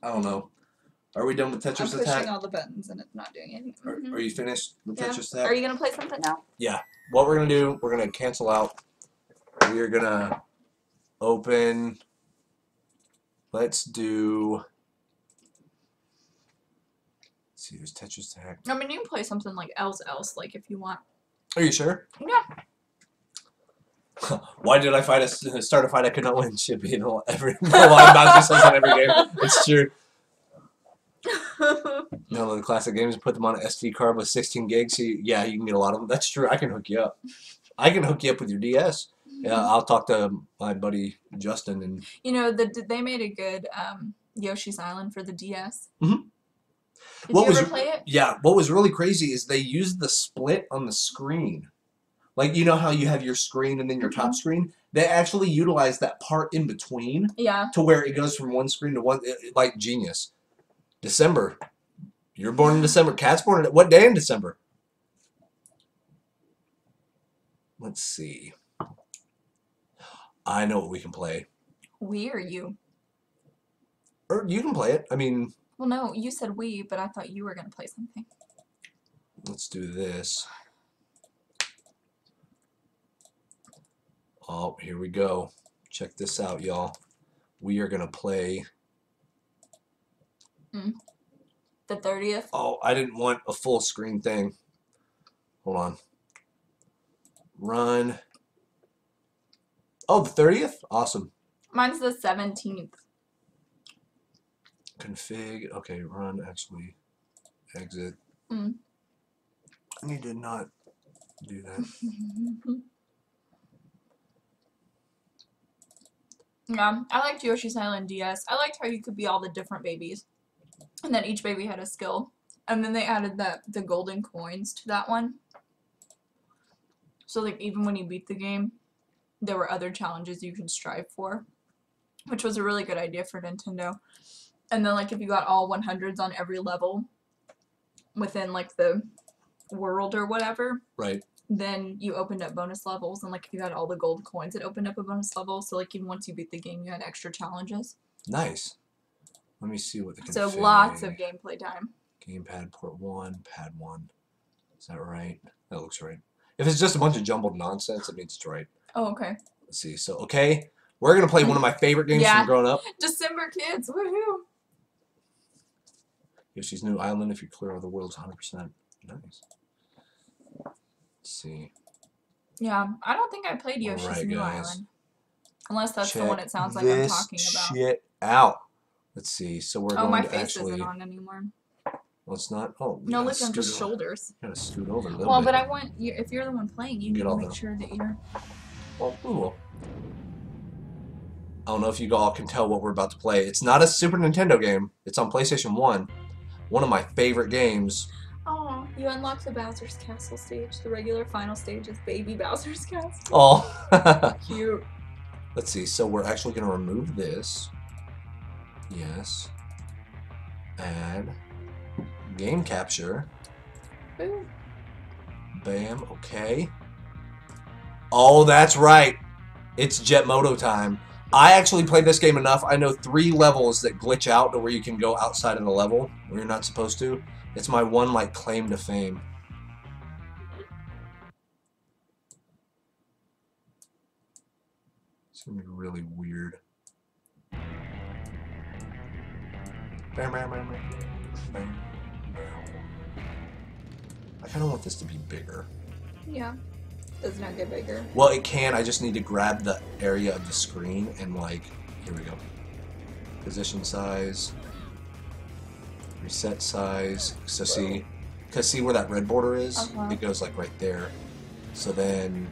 I don't know. Are we done with I'm Tetris pushing Attack? all the buttons and it's not doing anything. Are you finished with Yeah. Tetris Attack? Are you gonna play something now? Yeah. What we're gonna do? We're gonna cancel out. We are gonna open. Let's do. Let's see. There's Tetris Attack. I mean, you can play something like else, like if you want. Are you sure? Yeah. Why did I start a fight I could not win? Should be every line Bowser says in every game. It's true. No, the classic games, put them on an SD card with 16 gigs. Yeah, you can get a lot of them. That's true. I can hook you up. I can hook you up with your DS. Yeah, I'll talk to my buddy Justin and. You know, they made a good Yoshi's Island for the DS. Mm-hmm. Did you ever play it? Yeah. What was really crazy is they used the split on the screen. Like, you know how you have your screen and then your top screen? They actually utilized that part in between. Yeah. To where it goes from one screen to one, like genius. December. You're born in December. Cat's born in what day in December? Let's see. I know what we can play. We or you? Or you can play it. I mean. Well, no, you said we, but I thought you were going to play something. Let's do this. Oh, here we go. Check this out, y'all. We are going to play. The 30th? Oh, I didn't want a full screen thing. Hold on. Run. Oh, the 30th? Awesome. Mine's the 17th. Config. Okay, run, actually. Exit. I need to not do that. Yeah, I liked Yoshi's Island DS. I liked how you could be all the different babies. And then each baby had a skill. And then they added the golden coins to that one. So, like, even when you beat the game, there were other challenges you could strive for. Which was a really good idea for Nintendo. And then, like, if you got all 100s on every level within, like, the world or whatever. Right. Then you opened up bonus levels. And, like, if you had all the gold coins, it opened up a bonus level. So, like, even once you beat the game, you had extra challenges. Nice. Let me see what the config. So, lots of gameplay time. Gamepad port 1, pad 1. Is that right? That looks right. If it's just a bunch of jumbled nonsense, it means it's right. Oh, okay. Let's see. So, okay. We're going to play one of my favorite games from growing up. December kids. Woohoo. Yoshi's New Island, if you clear all the worlds 100%. Nice. Let's see. Yeah, I don't think I played Yoshi's New Island. Unless that's the one it sounds like I'm talking about. Shit out. Let's see. So we're going to my face actually... isn't on anymore. Well, it's not. Oh, no, look, I'm just shoulders. You gotta scoot over a little bit. Well, but I want you. If you're the one playing, you need to make sure that you're. Well, we will. I don't know if you all can tell what we're about to play. It's not a Super Nintendo game. It's on PlayStation 1. One of my favorite games. Oh, you unlock the Bowser's Castle stage. The regular final stage is Baby Bowser's Castle. Oh. Cute. Let's see. So we're actually going to remove this. Yes. Add. Game capture. Ooh. Bam. Okay. Oh, that's right. It's Jet Moto time. I actually played this game enough. I know 3 levels that glitch out to where you can go outside of the level where you're not supposed to. It's my one, like, claim to fame. It's gonna be really weird. Bam, bam, bam, bam, bam. I kind of want this to be bigger. Yeah. Does not get bigger. Well, it can. I just need to grab the area of the screen and, like, here we go. Position size. Reset size. So see, because see where that red border is? It goes, like, right there. So then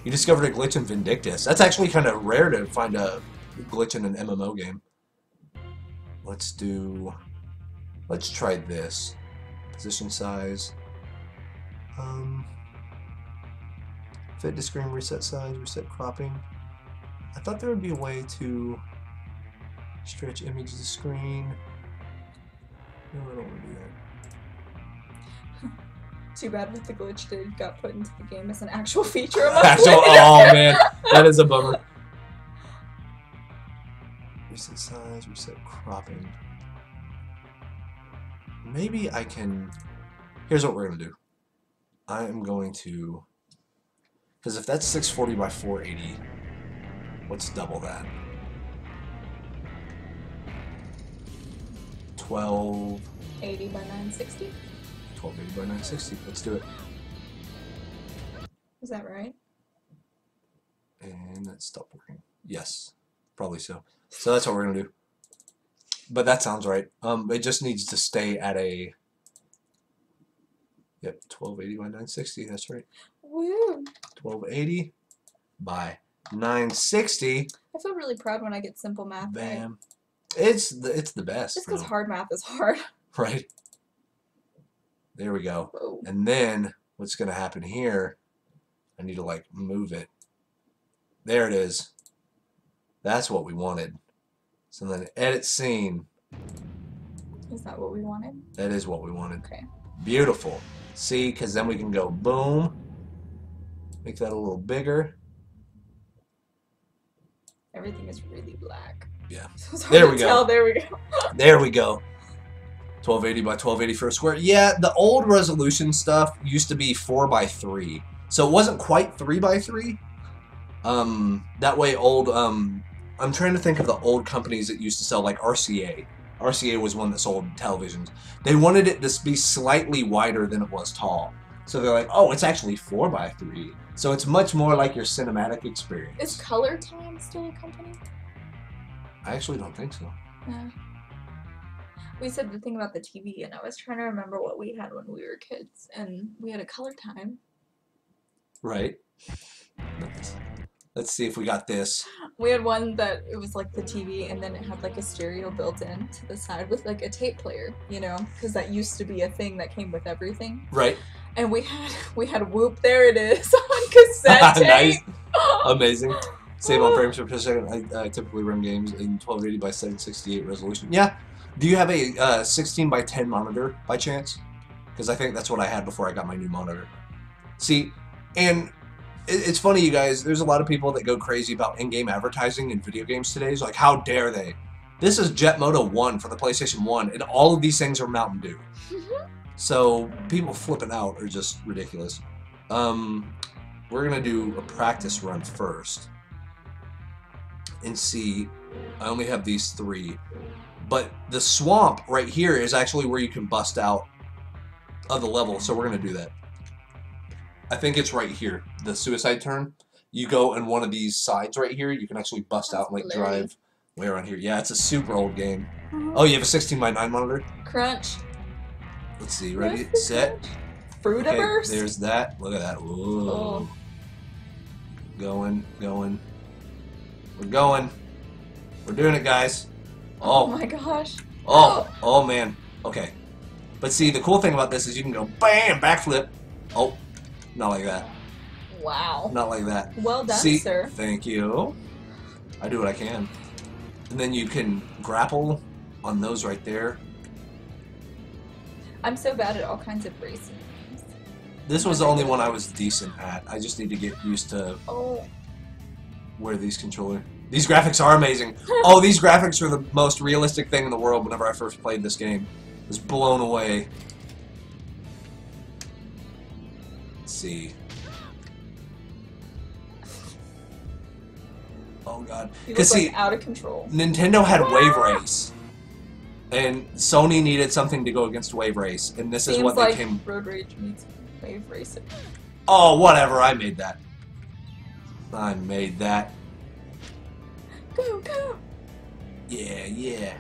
you discovered a glitch in Vindictus. That's actually kind of rare to find a glitch in an MMO game. Let's try this. Position size. Fit to screen, reset size, reset cropping. I thought there would be a way to stretch image to screen. No, I don't want to do that. Too bad what the glitch did got put into the game as an actual feature of Oh man, that is a bummer. Reset size, reset cropping. Maybe I can... Here's what we're going to do. I am going to... Because if that's 640 by 480, let's double that. 1280 by 960? 1280 by 960. Let's do it. Is that right? And that stopped working. Yes, probably so. So that's what we're gonna do. But that sounds right. It just needs to stay at a. Yep, 1280 by 960. That's right. Woo! 1280 by 960. I feel really proud when I get simple math. Bam. Right? It's the best. Just because hard math is hard. Right. There we go. Whoa. And then what's gonna happen here? I need to like move it. There it is. That's what we wanted. So then edit scene. Is that what we wanted? That is what we wanted. Okay. Beautiful. See, because then we can go boom. Make that a little bigger. Everything is really black. Yeah. So it's hard There to we go. tell. There we go. There we go. 1280 by 1280 for a square. Yeah, the old resolution stuff used to be 4 by 3. So it wasn't quite 3 by 3. That way old, I'm trying to think of the old companies that used to sell, like RCA. RCA was one that sold televisions. They wanted it to be slightly wider than it was tall. So they're like, oh, it's actually 4 by 3. So it's much more like your cinematic experience. Is Color Time still a company? I actually don't think so. Yeah. We said the thing about the TV, and I was trying to remember what we had when we were kids, and we had a Color Time. Right. Let's see if we got this. We had one that it was like the TV, and then it had like a stereo built in to the side with like a tape player, you know, because that used to be a thing that came with everything. Right. And we had Whoop, there it is, on cassette tape. Nice. Amazing. Save on frames per second. I typically run games in 1280 by 768 resolution. Yeah. Do you have a 16 by 10 monitor by chance? Because I think that's what I had before I got my new monitor. See, and it's funny, you guys, there's a lot of people that go crazy about in-game advertising in video games today. It's like, how dare they? This is Jet Moto 1 for the PlayStation 1, and all of these things are Mountain Dew. So people flipping out are just ridiculous. We're going to do a practice run first. And see, I only have these 3. But the swamp right here is actually where you can bust out of the level, so we're going to do that. I think it's right here, the suicide turn. You go in one of these sides right here, you can actually bust out and like drive way around here. Yeah, it's a super old game. Oh, you have a 16 by 9 monitor? Crunch. Let's see, ready, set. Fruita burst. There's that. Look at that. Whoa. Oh. Going. We're going. We're doing it, guys. Oh my gosh. Oh man. Okay. But see, the cool thing about this is you can go BAM! Backflip. Oh. Not like that. Wow. Not like that. Well done, see, sir. Thank you. I do what I can. And then you can grapple on those right there. I'm so bad at all kinds of racing. This was the only one I was decent at. I just need to get used to where these controller... These graphics are amazing. Oh, these graphics are the most realistic thing in the world whenever I first played this game. I was blown away. Let's see. Oh god. Because see, out of control. Nintendo had Wave Race. And Sony needed something to go against Wave Race. And this is what they came... Road Rage meets Wave Racing. Oh, whatever. I made that. I made that. Go, go! Yeah.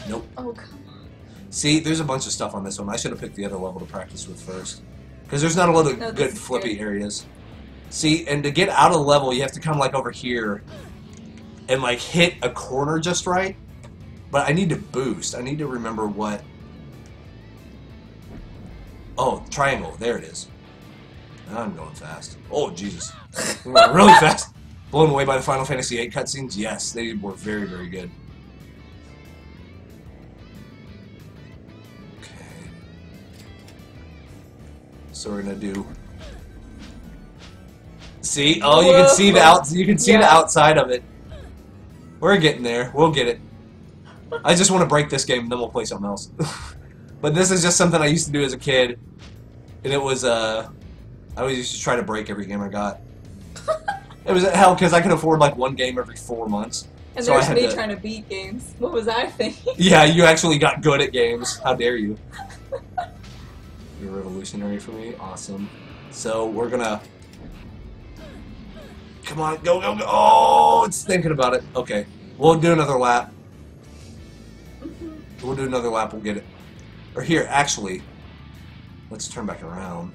Nope. Oh, come on. See, there's a bunch of stuff on this one. I should have picked the other level to practice with first. Because there's not a lot of good flippy areas. See, and to get out of the level, you have to come like over here and like hit a corner just right. But I need to boost. I need to remember what... Oh, triangle. There it is. I'm going fast. Oh, Jesus. I'm going really fast. Blown away by the Final Fantasy VIII cutscenes? Yes, they were very, very good. Okay. So we're gonna do. See? Oh, you can see the the outside of it. We're getting there. We'll get it. I just want to break this game, and then we'll play something else. But this is just something I used to do as a kid, and it was I always used to try to break every game I got. It was hell because I could afford like one game every 4 months. And so there's me trying to beat games. What was I thinking? Yeah, you actually got good at games. How dare you? You're revolutionary for me. Awesome. So we're gonna. Come on, go, go, go! Oh, it's thinking about it. Okay, we'll do another lap. We'll do another lap. We'll get it. Or here, actually, let's turn back around.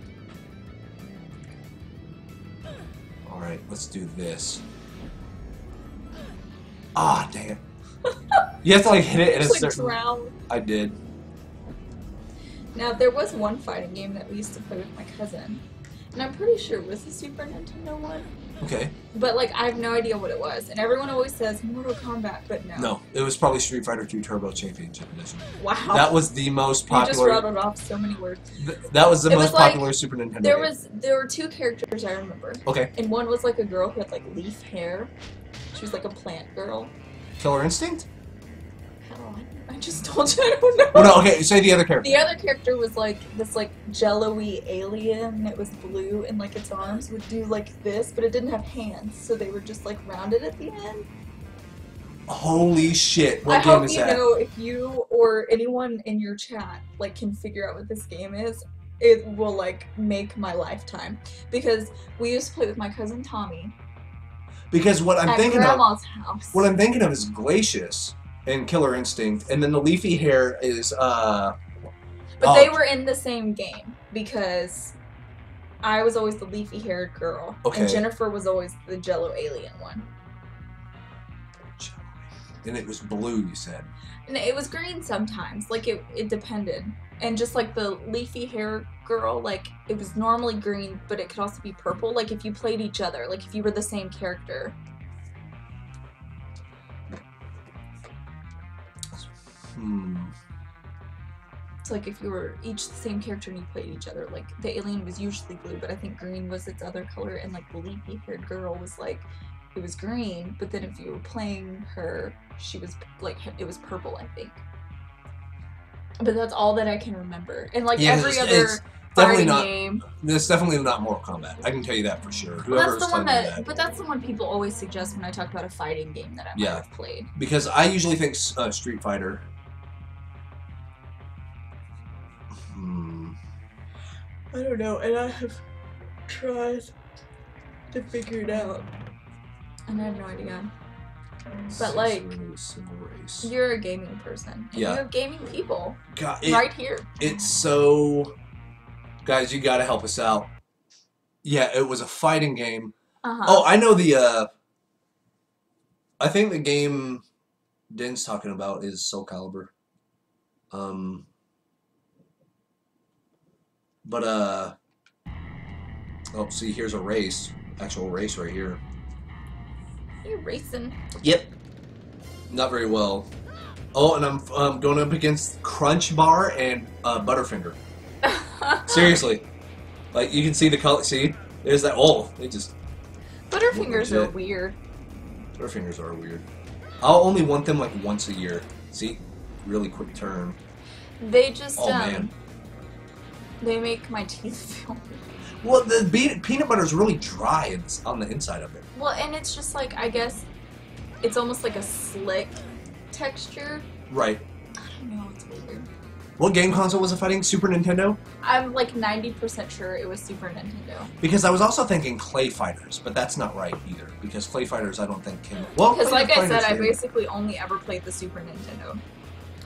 All right, let's do this. Ah, dang it! You have to like hit it in a certain. Drown. I did. Now there was one fighting game that we used to play with my cousin, and I'm pretty sure it was the Super Nintendo one. Okay. But like I have no idea what it was, and everyone always says Mortal Kombat, but no. No, it was probably Street Fighter 2 Turbo Championship Edition. Wow. That was the most popular. You just rattled off so many words. That was the most like, popular Super Nintendo There were 2 characters I remember. Okay. And one was like a girl who had like leaf hair. She was like a plant girl. Killer Instinct? I just told you I don't know. Well, no, okay, say the other character. The other character was like this like jello-y alien. It was blue and like its arms would do like this, but it didn't have hands, so they were just like rounded at the end. Holy shit, what I game hope is you that? know if you or anyone in your chat like can figure out what this game is, it will like make my lifetime. Because we used to play with my cousin Tommy. Because what I'm at thinking Grandma's of house. What I'm thinking of is Glacius and Killer Instinct, and then the leafy hair is But they were in the same game because I was always the leafy haired girl. Okay. And Jennifer was always the jello alien one. And it was blue, you said. And it was green sometimes. Like it depended. And just like the leafy hair girl, like it was normally green, but it could also be purple. Like if you played each other, like if you were the same character. It's like if you were each the same character and you played each other, like the alien was usually blue, but I think green was its other color, and like the leafy haired girl was like, it was green, but then if you were playing her, she was like, it was purple, I think. But that's all that I can remember. And like every other fighting game. It's definitely not Mortal Kombat. I can tell you that for sure. Well, that's the one that, but that's the one people always suggest when I talk about a fighting game that I might have played. Because I usually think Street Fighter. I don't know, and I have tried to figure it out. And I have no idea. But like, you're a gaming person. And you have gaming people right here. It's so... Guys, you gotta help us out. Yeah, it was a fighting game. Oh, I know the, I think the game Din's talking about is Soul Calibur. But, oh, see, here's a race. Actual race right here. You're racing. Yep. Not very well. Oh, and I'm going up against Crunch Bar and Butterfinger. Seriously. Like, you can see the color. See? There's that. Oh, they just... Butterfingers are weird. Butterfingers are weird. I'll only want them, like, once a year. See? Really quick turn. They just, oh, man. They make my teeth feel weird. Well, the peanut butter is really dry on the inside of it. Well, and it's just like, I guess, it's almost like a slick texture. Right. I don't know, it's weird. What game console was it fighting? Super Nintendo? I'm like 90% sure it was Super Nintendo. Because I was also thinking Clay Fighters, but that's not right either. Because Clay Fighters I don't think can... Well, because like I said, I basically only ever played the Super Nintendo.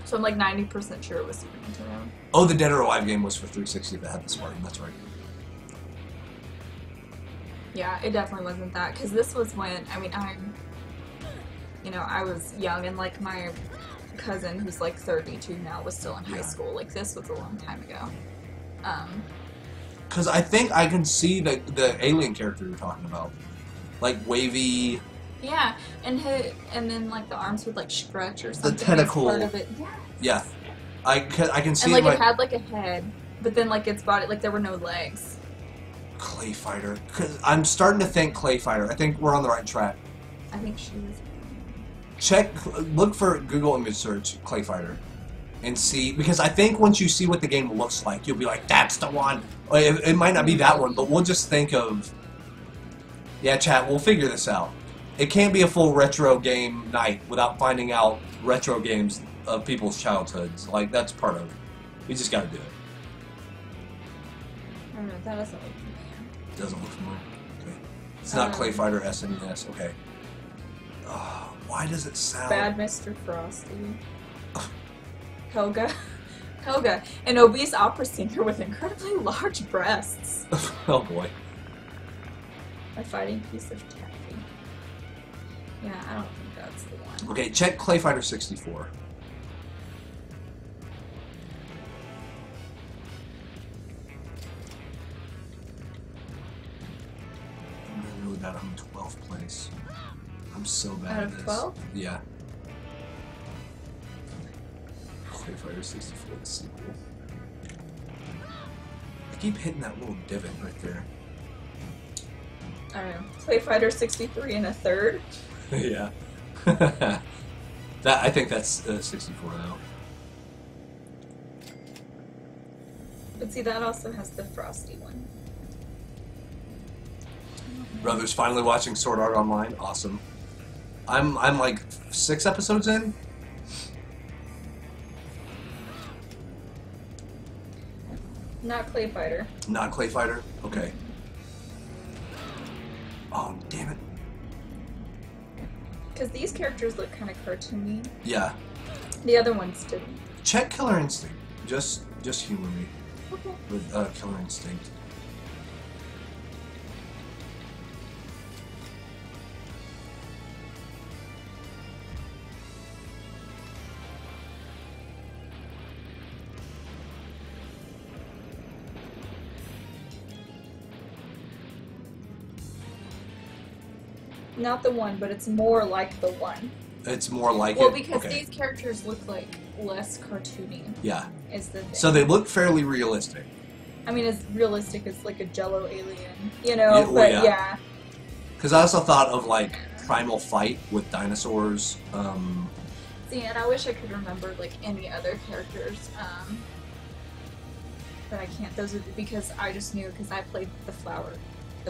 So I'm like 90% sure it was Super Nintendo. Oh, the Dead or Alive game was for 360 that had the Spartan, that's right. Yeah, it definitely wasn't that, because this was when, I mean, I was young, and like my cousin, who's like 32 now, was still in high school. Like, this was a long time ago. Because I think I can see the alien character you're talking about. Like, wavy... Yeah, and then like the arms would like stretch or something. The tentacle. Part of it. Yeah. I can see. And like it had like a head, but then like its body, like there were no legs. Clay Fighter. Cause I'm starting to think Clay Fighter. I think we're on the right track. I think she was. look for Google image search Clay Fighter, and see, because I think once you see what the game looks like, you'll be like, that's the one. It might not be that one, but we'll just think of. Yeah, chat. We'll figure this out. It can't be a full retro game night without finding out retro games of people's childhoods. Like, that's part of it. We just gotta do it. I don't know, that doesn't look familiar. Doesn't look familiar. Okay. It's not Clay Fighter SNES. Okay. Why does it sound... Bad Mr. Frosty. Helga, an obese opera singer with incredibly large breasts. Oh boy. A fighting piece of taffy. Yeah, I don't think that's the one. Okay, check Clay Fighter 64. I'm really bad. I'm in 12th place. I'm so bad Out at of this. 12? Yeah. Clay Fighter 64, the sequel. I keep hitting that little divot right there. I don't know. Clay Fighter 63 and a third? Yeah. I think that's 64 now. But see, that also has the Frosty one. Brother's finally watching Sword Art Online. Awesome. I'm like 6 episodes in. Not Clay Fighter. Not Clay Fighter? Okay. Oh, damn it. Because these characters look kind of cartoony. Yeah. The other ones didn't. Check Killer Instinct. Just humor me Okay. with Killer Instinct. Not the one, but it's more like the one. It's more like well, it? because Okay. these characters look like less cartoony. Yeah. Is the thing. So they look fairly realistic. I mean, as realistic as like a Jello alien, you know? Yeah, well, but yeah. yeah. Because I also thought of like Primal Fight with dinosaurs. See, and I wish I could remember like any other characters, but I can't. Those are because I just knew because I played the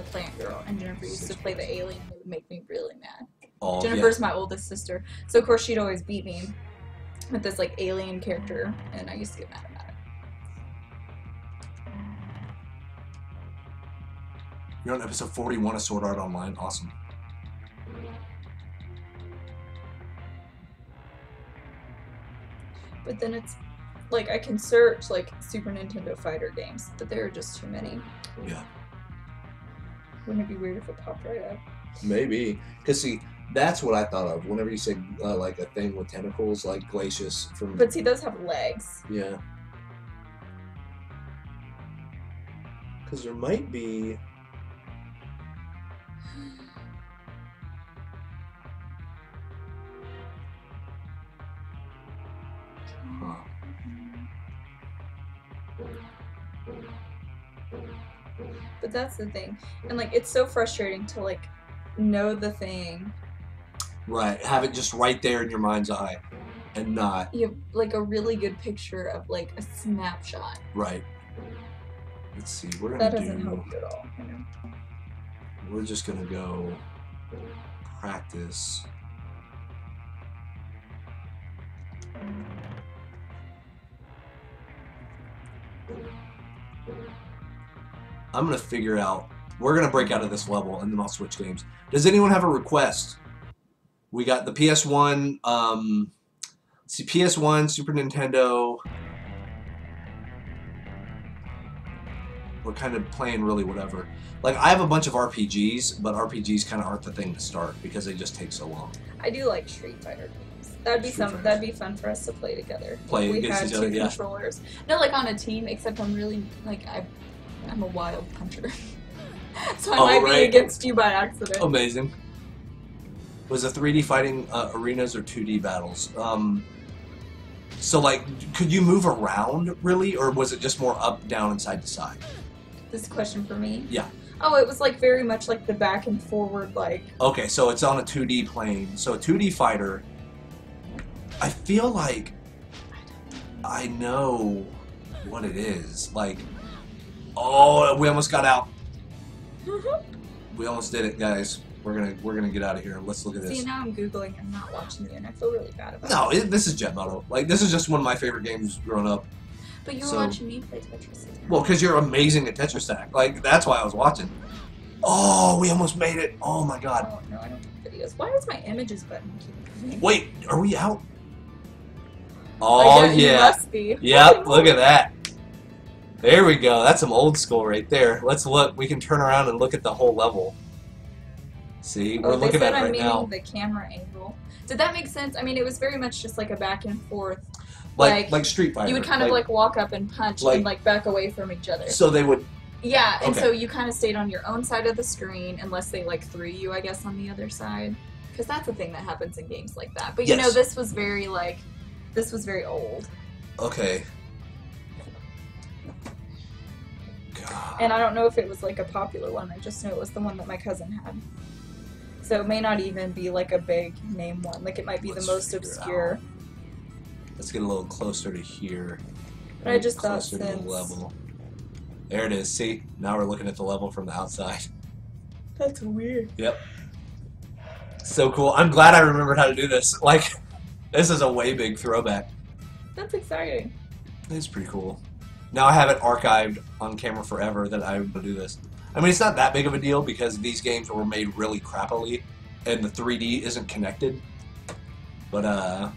plant girl, and Jennifer used to play the alien. It would make me really mad. Oh, Jennifer's my oldest sister, so of course she'd always beat me with this like alien character, and I used to get mad about it. You're on episode 41 of Sword Art Online. Awesome. But then it's like I can search like Super Nintendo fighter games, but there are just too many. Yeah. Wouldn't it be weird if it popped right up? Maybe. Because, see, that's what I thought of whenever you said, like, a thing with tentacles, like Glacius from... But see, those have legs. Yeah. Because there might be... Huh. But that's the thing. And like it's so frustrating to like know the thing. Right. Have it just right there in your mind's eye and not... You have like a really good picture of like a snapshot. Right. Let's see. We're going That to doesn't do... help you at all, you know. We're just going to go practice. I'm going to figure out, we're going to break out of this level and then I'll switch games. Does anyone have a request? We got the PS1, let's see, PS1, Super Nintendo. We're kind of playing really whatever. Like, I have a bunch of RPGs, but RPGs kind of aren't the thing to start because they just take so long. I do like Street Fighter games. That'd be fun for us to play together. Play we against had each other, two yeah. controllers. No, like on a team, except I'm really like I'm a wild puncher. So I might be against you by accident. Amazing. Was it 3D fighting arenas or 2D battles? So like, could you move around really, or was it just more up, down, and side to side? This question for me? Yeah. Oh, it was like very much like the back and forward, like. Okay, so it's on a 2D plane. So a 2D fighter, I feel like I know what it is. Like, oh, we almost got out. We almost did it, guys. We're gonna get out of here. Let's look at this. See, now I'm Googling and not watching you, and I feel really bad about No, it. this is Jet Moto. Like, this is just one of my favorite games growing up. But you were watching me play Tetris Attack. Well, because you're amazing at Tetris Attack. Like, that's why I was watching. Oh, we almost made it. Oh my god. Oh, no, I don't have videos. Why is my images button keep coming? Wait, are we out? Oh, You yeah. must be. Yep, look at that. There we go. That's some old school right there. Let's look. We can turn around and look at the whole level. See, we're looking at it right now. The camera angle. Did that make sense? I mean, it was very much just like a back and forth. Like Street Fighter. You would kind of like walk up and punch and like back away from each other. So they would. Yeah, and so you kind of stayed on your own side of the screen unless they like threw you, I guess, on the other side. Because that's a thing that happens in games like that. But you know, this was very old. Okay. God. And I don't know if it was like a popular one. I just know it was the one that my cousin had. So it may not even be like a big name one. Like it might be the most obscure. Let's get a little closer to here. But I just thought closer to the level. There it is. See, now we're looking at the level from the outside. That's weird. Yep. So cool. I'm glad I remembered how to do this. Like, this is a way big throwback. That's exciting. It's pretty cool. Now I have it archived on camera forever that I would do this. I mean, it's not that big of a deal because these games were made really crappily and the 3D isn't connected. But,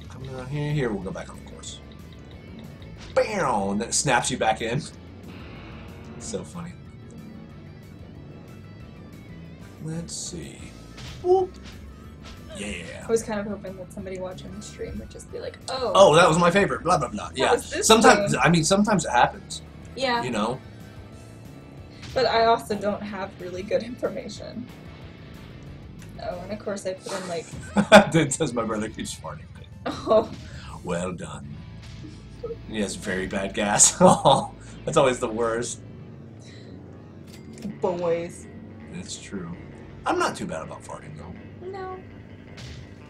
coming down here, we'll go back on the course. Bam! And then it snaps you back in. It's so funny. Let's see. Whoop. Yeah. I was kind of hoping that somebody watching the stream would just be like, "Oh, oh, that was my favorite." Blah blah blah. Yeah. Sometimes, I mean, sometimes it happens. Yeah. You know. But I also don't have really good information. Oh, and of course I put in like. It says my brother keeps farting. Oh. Well done. He has very bad gas. Oh, that's always the worst. Boys. It's true. I'm not too bad about farting though. No.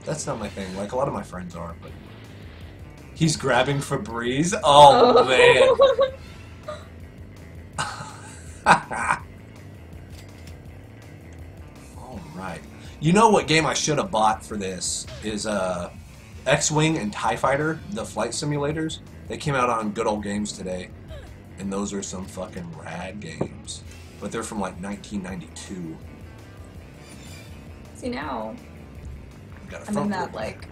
That's not my thing. Like a lot of my friends are, but he's grabbing Febreze. Oh man. All right. You know what game I should have bought for this is X-Wing and TIE Fighter, the flight simulators. They came out on Good Old Games today, and those are some fucking rad games. But they're from like 1992. See now. I'm in that like.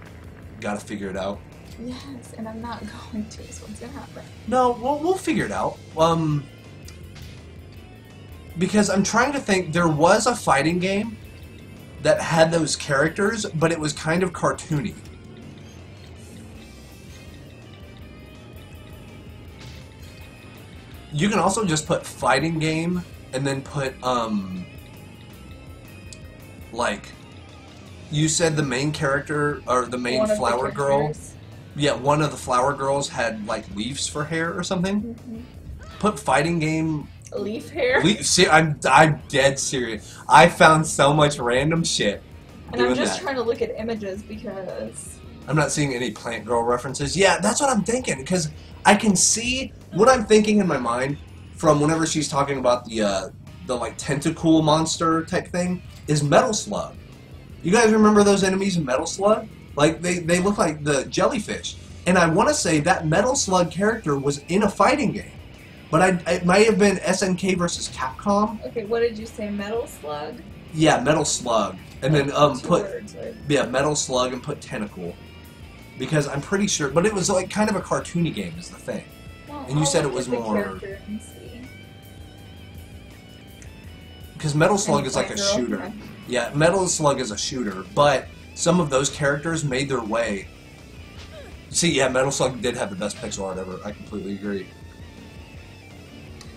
Gotta figure it out. Yes, and I'm not going to. So what's gonna happen? No, we'll figure it out. Because I'm trying to think. There was a fighting game that had those characters, but it was kind of cartoony. You can also just put fighting game and then put like you said the main character or the main flower girl. Yeah, one of the flower girls had like leaves for hair or something. Mm-hmm. Put fighting game leaf hair. See, I'm dead serious. I found so much random shit. And I'm just trying to look at images because I'm not seeing any Plant Girl references. Yeah, that's what I'm thinking because I can see what I'm thinking in my mind from whenever she's talking about the like tentacle monster type thing is Metal Slug. You guys remember those enemies in Metal Slug? Like they look like the jellyfish. And I want to say that Metal Slug character was in a fighting game. But it might have been SNK versus Capcom. Okay, what did you say? Metal Slug? Yeah, Metal Slug. And then put words, right? Yeah, Metal Slug and put Tentacle. Because I'm pretty sure, but it was like kind of a cartoony game is the thing. Well, and you said it was more. Because Metal Slug is like a shooter. Okay. Yeah, Metal Slug is a shooter, but some of those characters made their way. See, yeah, Metal Slug did have the best pixel art ever. I completely agree.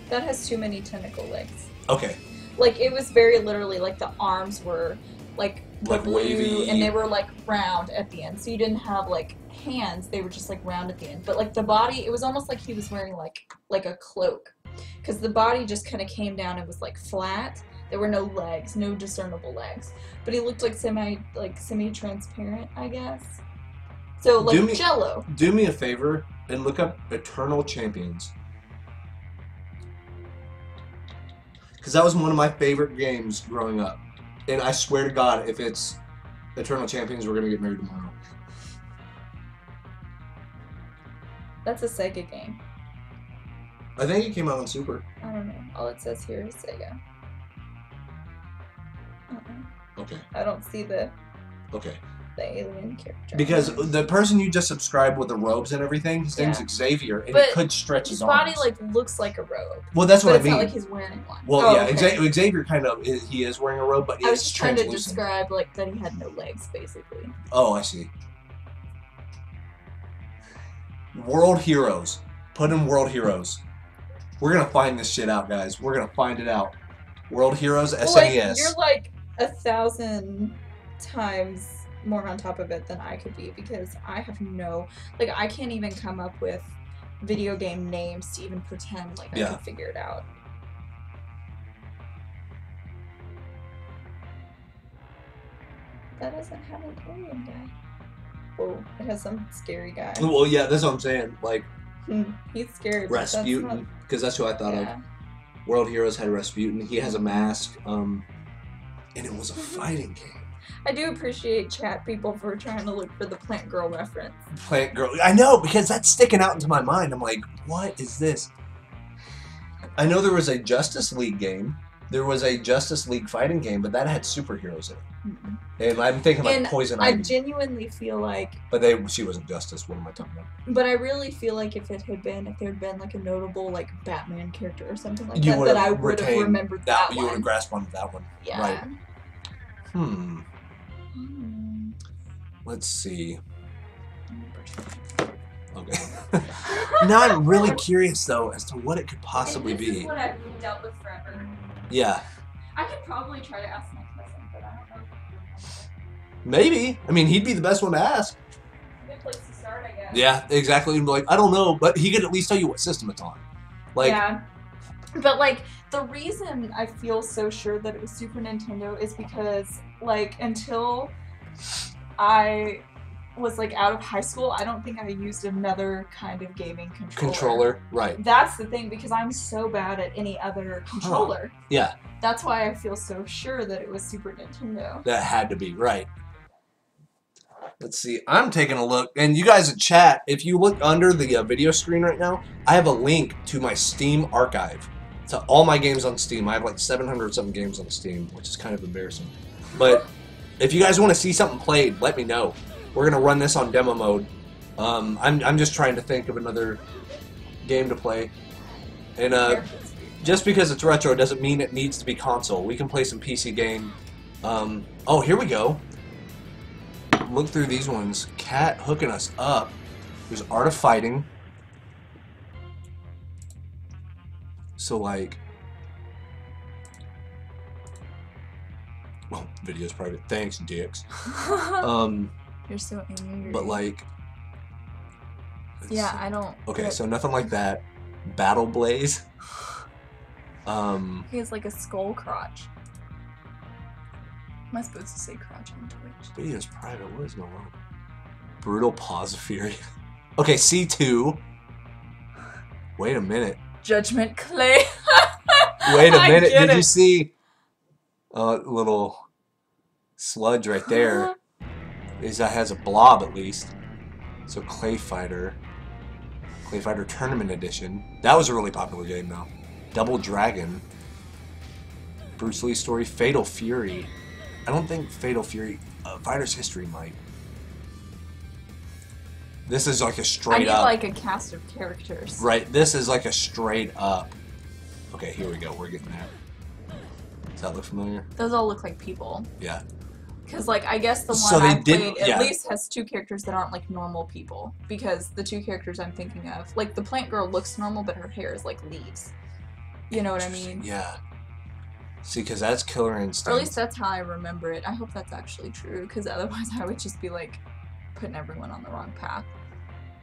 That has too many tentacle legs. Okay. Like, it was very literally, like, the arms were, like blue, wavy. And they were, like, round at the end. So you didn't have, like, hands. They were just, like, round at the end. But, like, the body, it was almost like he was wearing, like a cloak. Because the body just kind of came down and was, like, flat. There were no legs, no discernible legs. But he looked like semi-transparent, I guess. So, like Jello. Do me a favor and look up Eternal Champions. Because that was one of my favorite games growing up. And I swear to God, if it's Eternal Champions, we're going to get married tomorrow. That's a Sega game. I think it came out on Super. I don't know. All it says here is Sega. Okay. I don't see the okay. The alien character. Because the person you just subscribed with the robes and everything, his name's Xavier, and he could stretch his arms. His body like looks like a robe. Well, that's what I mean. It's not like he's wearing one. Well, Xavier kind of he is wearing a robe, but I was just trying to describe like that he had no legs, basically. Oh, I see. World Heroes. Put in World Heroes. We're gonna find this shit out, guys. We're gonna find it out. World Heroes SNES. Like, you're like 1,000 times more on top of it than I could be, because I have I can't even come up with video game names to even pretend like I can figure it out. That doesn't have an alien guy. Oh, it has some scary guy. Well, yeah, that's what I'm saying. Like, he's scary. Rasputin, because that's who I thought of. World Heroes had Rasputin. He has a mask, and it was a fighting game. I do appreciate chat people for trying to look for the Plant Girl reference. Plant Girl. I know, because that's sticking out into my mind. I'm like, what is this? I know there was a Justice League game. There was a Justice League fighting game, but that had superheroes in it. And I'm thinking like Poison Ivy. I genuinely feel like... But she wasn't Justice. What am I talking about? But I really feel like if there had been like a notable like Batman character or something like that I would have remembered that one. You would have grasped onto that one. Yeah. Right. Let's see. Okay. Now I'm really curious though as to what it could possibly be. This is what I've dealt with forever. Yeah. I could probably try to ask my cousin, but I don't know. Maybe. I mean, he'd be the best one to ask. Good place to start, I guess. Yeah, exactly. Like, I don't know, but he could at least tell you what system it's on. Like, yeah. But like, the reason I feel so sure that it was Super Nintendo is because, like, until I was like out of high school, I don't think I used another kind of gaming controller. Right. That's the thing, because I'm so bad at any other controller. Yeah. That's why I feel so sure that it was Super Nintendo. That had to be, right. Let's see. I'm taking a look, and you guys in chat, if you look under the video screen right now, I have a link to my Steam archive. To all my games on Steam. I have like 700-something games on Steam, which is kind of embarrassing. But if you guys want to see something played, let me know. We're gonna run this on demo mode. I'm just trying to think of another game to play, and just because it's retro doesn't mean it needs to be console. We can play some PC game. Oh, here we go. Look through these ones. Cat hooking us up. There's Art of Fighting. So like, well, video's private. Thanks, dicks. You're so angry. But like, yeah, I don't. Okay, so nothing like that. Battle Blaze. He has like a skull crotch. Am I supposed to say crotch on Twitch? Video's private. What is going on? Brutal Paws of Fury. Okay, C2. Wait a minute. Judgment Clay. Wait a minute. Did you see a little sludge right there? That has a blob at least. So Clay Fighter Tournament Edition. That was a really popular game though. Double Dragon. Bruce Lee story. Fatal Fury. I don't think Fatal Fury. Fighter's History might. This is like a straight up. I need like a cast of characters. Right. This is like a straight up. Okay, here we go. We're getting there. Does that look familiar? Those all look like people. Yeah. Because, like, I guess the one I played at least has two characters that aren't, like, normal people. Because the two characters I'm thinking of, like, the plant girl looks normal, but her hair is, like, leaves. You know what I mean? Yeah. See, because that's Killer Instinct. Or at least that's how I remember it. I hope that's actually true, because otherwise I would just be, like, putting everyone on the wrong path.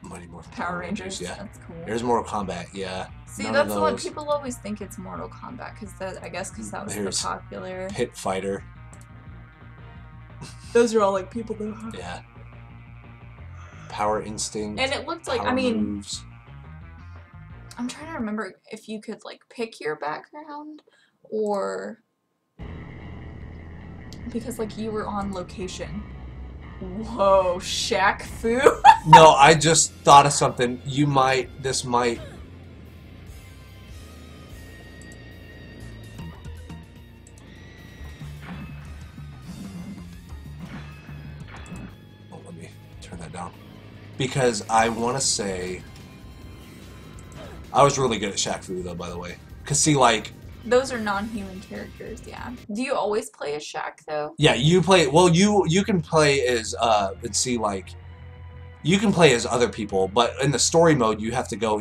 Mighty Morphin Power Rangers. Yeah. That's cool. There's Mortal Kombat. Yeah. See, None that's of what those. people always think it's Mortal Kombat because that was There's the popular. Pit Fighter. Those are all like people that have. Yeah. Power Instinct. And it looked like moves. I'm trying to remember if you could like pick your background or because like you were on location. Whoa, Shaq Fu. No, I just thought of something. This might. Oh, let me turn that down. Because I want to say. I was really good at Shaq Fu, though, by the way. Because, see, like. Those are non-human characters, yeah. Do you always play as Shaq, though? Yeah, you play. Well, you can play as. Let's see, like. You can play as other people, but in the story mode, you have to go